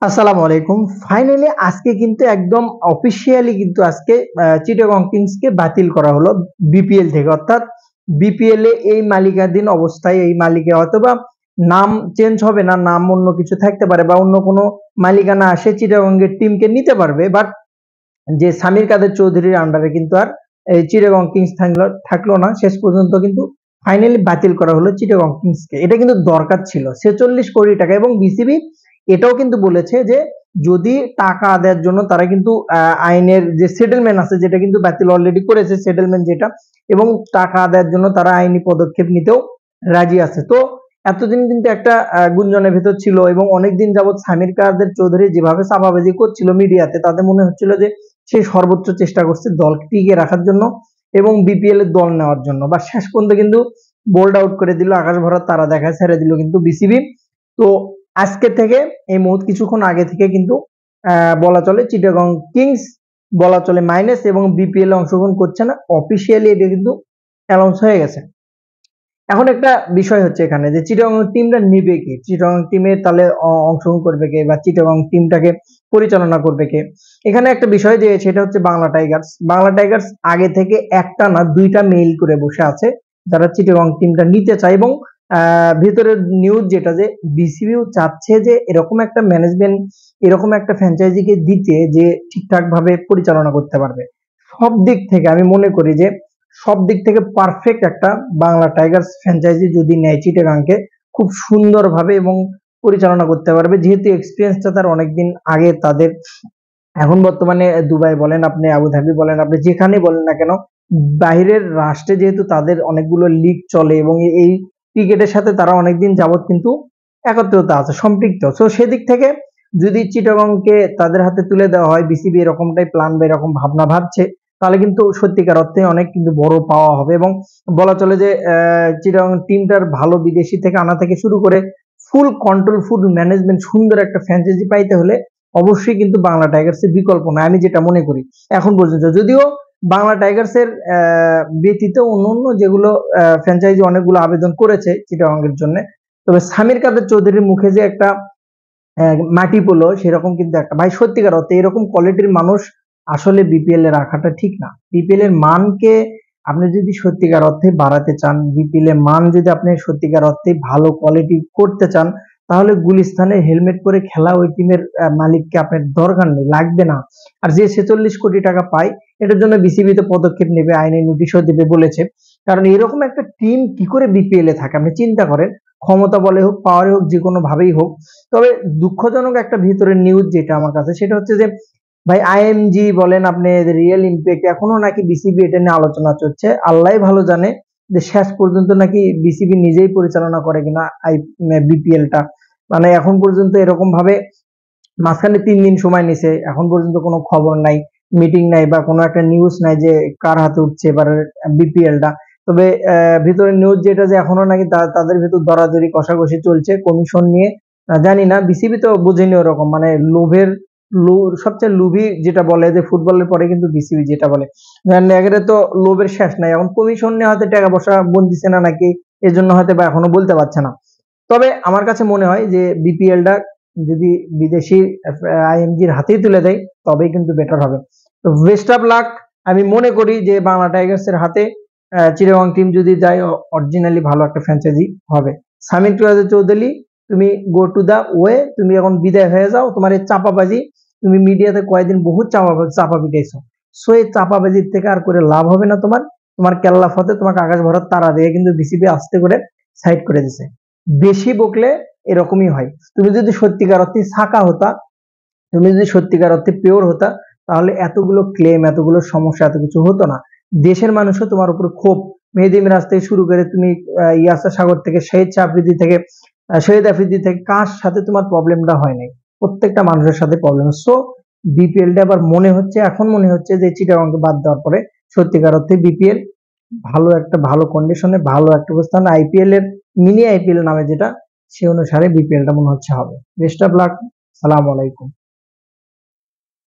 আসসালামু আলাইকুম। ফাইনালি আজকে কিন্তু একদম অফিসিয়ালি কিন্তু আজকে চিটাগং কিংসকে বাতিল করা হলো বিপিএল থেকে। অর্থাৎ বিপিএল এ এই মালিকানাধীন অবস্থায় এই মালিকে হয়তোবা নাম চেঞ্জ হবে না, নাম অন্য কিছু থাকতে পারে বা অন্য কোনো মালিকানা আসে চিটাগংয়ের টিমকে নিতে পারবে। বাট যে সামির কাদের চৌধুরীর আন্ডারে কিন্তু আর এই চিটাগং কিংস থাকলো না। শেষ পর্যন্ত কিন্তু ফাইনালি বাতিল করা হলো চিটাগং কিংসকে। এটা কিন্তু দরকার ছিল 46 কোটি টাকা, এবং বিসিবি এটাও কিন্তু বলেছে যে যদি টাকা আদায়ের জন্য তারা কিন্তু আইনের যে সেটেলমেন্ট আছে, যেটা কিন্তু বাতিল অলরেডি করেছে সেটেলমেন্ট যেটা, এবং টাকা আদায়ের জন্য তারা আইনি পদক্ষেপ নিতেও রাজি আছে। তো এতদিন কিন্তু একটা গুঞ্জনের ভেতর ছিল, এবং অনেকদিন যাবৎ সামির কাদের চৌধুরী যেভাবে চাপাবাজি করছিল মিডিয়াতে, তাদের মনে হচ্ছিল যে সে সর্বোচ্চ চেষ্টা করছে দলকে টিকিয়ে রাখার জন্য এবং বিপিএল এর দল নেওয়ার জন্য। বা শেষ পর্যন্ত কিন্তু বোল্ড আউট করে দিল, আকাশ ভরা তারা দেখায় ছেড়ে দিল কিন্তু বিসিবি। তো আজকে থেকে এই মুহূর্তে কিছুক্ষণ আগে থেকে কিন্তু বলা চলে চিটাগং কিংস বলা চলে মাইনাস, এবং বিপিএল এ অংশগ্রহণ করছে না। অফিসিয়ালি এটা কিন্তু অ্যানাউন্স হয়ে গেছে। এখন একটা বিষয় হচ্ছে এখানে যে চিটাগং টিমটা নিবে কে, চিটাগং টিমের তাহলে অংশগ্রহণ করবে কে, বা চিটাগং টিমটাকে পরিচালনা করবে কে। এখানে একটা বিষয় যে সেটা হচ্ছে বাংলা টাইগার্স। বাংলা টাইগার্স আগে থেকে একটা না দুইটা মেইল করে বসে আছে যারা চিটাগং টিমটা নিতে চায়, এবং ভিতরের নিউজ যেটা যে বিসিবিও চাচ্ছে যে এরকম একটা ম্যানেজমেন্ট, এরকম একটা ফ্র্যাঞ্চাইজিকে দিতে যে ঠিকঠাক ভাবে পরিচালনা করতে পারবে। সব দিক থেকে আমি মনে করি যে সব দিক থেকে পারফেক্ট একটা বাংলা টাইগার্স ফ্র্যাঞ্চাইজি যদি নেয় চিটাগাংকে, খুব সুন্দরভাবে এবং পরিচালনা করতে পারবে, যেহেতু এক্সপিরিয়েন্সটা তার অনেকদিন আগে তাদের। এখন বর্তমানে দুবাই বলেন আপনি, আবুধাবি বলেন আপনি, যেখানে বলেন না কেন, বাইরের রাষ্ট্রে যেহেতু তাদের অনেকগুলো লিগ চলে, এবং এই ক্রিকেটের সাথে তারা অনেকদিন যাবত কিন্তু একত্রিত আছে, সম্পৃক্ত। সো সেদিক থেকে যদি চিটাগংকে তাদের হাতে তুলে দেওয়া হয়, বিসিবি এরকমটাই প্ল্যান বা এরকম ভাবনা ভাবছে, তাহলে কিন্তু সত্যিকার অর্থে অনেক কিন্তু বড় পাওয়া হবে। এবং বলা চলে যে চিটাগং টিমটার ভালো বিদেশি থেকে আনা থেকে শুরু করে ফুল কন্ট্রোল, ফুল ম্যানেজমেন্ট, সুন্দর একটা ফ্র্যাঞ্চাইজি পাইতে হলে অবশ্যই কিন্তু বাংলা টাইগার্সের বিকল্প নয়, আমি যেটা মনে করি এখন পর্যন্ত। যদিও বাংলা টাইগার্সের ব্যতীত অন্য যেগুলো ফ্র্যাঞ্চাইজি অনেকগুলো আবেদন করেছে চিটাগংয়ের জন্য, তবে সামির কাদের চৌধুরীর মুখে যে একটা মাটি পড়লো সেরকম কিন্তু একটা, ভাই সত্যিকার অর্থে এরকম কোয়ালিটির মানুষ আসলে বিপিএল এ রাখাটা ঠিক না। বিপিএল এর মানকে আপনি যদি সত্যিকার অর্থে বাড়াতে চান, বিপিএল এর মান যদি আপনি সত্যিকার অর্থে ভালো কোয়ালিটি করতে চান, তাহলে গুলিস্তানে হেলমেট পরে খেলা ওই টিমের মালিককে আপনার দরকার নেই, লাগবে না। আর যে 46 কোটি টাকা পায়, এটার জন্য বিসিবি তো পদক্ষেপ নেবে, আইনি নোটিশও দেবে বলেছে। কারণ এরকম একটা টিম কি করে বিপিএল এ থাকে আপনি চিন্তা করেন, ক্ষমতা বলে হোক, পাওয়ারে হোক, যে কোনো ভাবেই হোক। তবে দুঃখজনক একটা ভিতরের নিউজ যেটা আমার কাছে, সেটা হচ্ছে যে ভাই আইএমজি বলেন আপনি, রিয়েল ইমপ্যাক্ট, এখনো নাকি বিসিবি এটা নিয়ে আলোচনা চলছে। আল্লাহ ভালো জানে যে শেষ পর্যন্ত নাকি বিসিবি নিজেই পরিচালনা করে কিনা বিপিএলটা। মানে এখন পর্যন্ত এরকম ভাবে মাঝখানে 3 দিন সময় নিছে, এখন পর্যন্ত কোনো খবর নাই, মিটিং নাই, বা কোনো একটা নিউজ নাই যে কার হাতে উঠছে এবার বিপিএলটা। তবে ভিতরের নিউজ যেটা যে এখনো নাকি তাদের ভিতর দরাদরি কষাকষি চলছে কমিশন নিয়ে। জানি না, বিসিবি তো বুঝেনি ওরকম, মানে লোভের সবচেয়ে লোভী যেটা বলে যে ফুটবলের পরে কিন্তু বিসিবি যেটা বলে, একেবারে তো লোভের শেষ নাই। এখন কমিশন নিয়ে হয়তো টাকা পয়সা বন্দিছে না নাকি, এজন্য হয়তো বা এখনো বলতে পারছে না। তবে আমার কাছে মনে হয় যে বিপিএলটা যদি বিদেশি আইএমজির হাতেই তুলে দেয়, তবেই কিন্তু বেটার হবে। তো বেস্ট অফ লাক। আমি মনে করি যে বাংলা টাইগার্সের হাতে চিটাগং টিম যদি যায়, অরিজিনালি ভালো একটা ফ্র্যাঞ্চাইজি হবে। সামির চৌধুরী, তুমি গো টু দা ওয়ে, তুমি এখন বিদায় হয়ে যাও। তোমার এই চাপাবাজি, তুমি মিডিয়াতে কয়েকদিন বহুত চাপা পিটাইছো। সো এই চাপাবাজির থেকে আর করে লাভ হবে না তোমার। তোমার কেল্লা ফতে তোমাকে আকাশ ভরার তারা দিয়ে কিন্তু বিসিবি আস্তে করে সাইড করে দিছে। বেশি বকলে এরকমই হয়। তুমি যদি সত্যিকার অর্থে সাকা হতা, তুমি যদি সত্যিকার অর্থে পিওর হতা, তাহলে এতগুলো ক্লেম, এতগুলো সমস্যা, এত কিছু হতো না। দেশের মানুষও তোমার উপর ক্ষোভ, মেহেদী মিরাজ থেকে শুরু করে তুমি ইয়াসা সাগর থেকে শহীদ আফ্রিদি থেকে কার সাথে তোমার প্রবলেমটা হয় নাই? প্রত্যেকটা মানুষের সাথে প্রবলেম। সো বিপিএলটা আবার এখন মনে হচ্ছে যে চিটাগংকে বাদ দেওয়ার পরে সত্যিকার অর্থে বিপিএল ভালো কন্ডিশনে, ভালো একটা অবস্থান, আইপিএল এর মিনি আইপিএল নামে যেটা, সে অনুসারে বিপিএলটা মনে হচ্ছে হবে। Best of luck. সালাম আলাইকুম।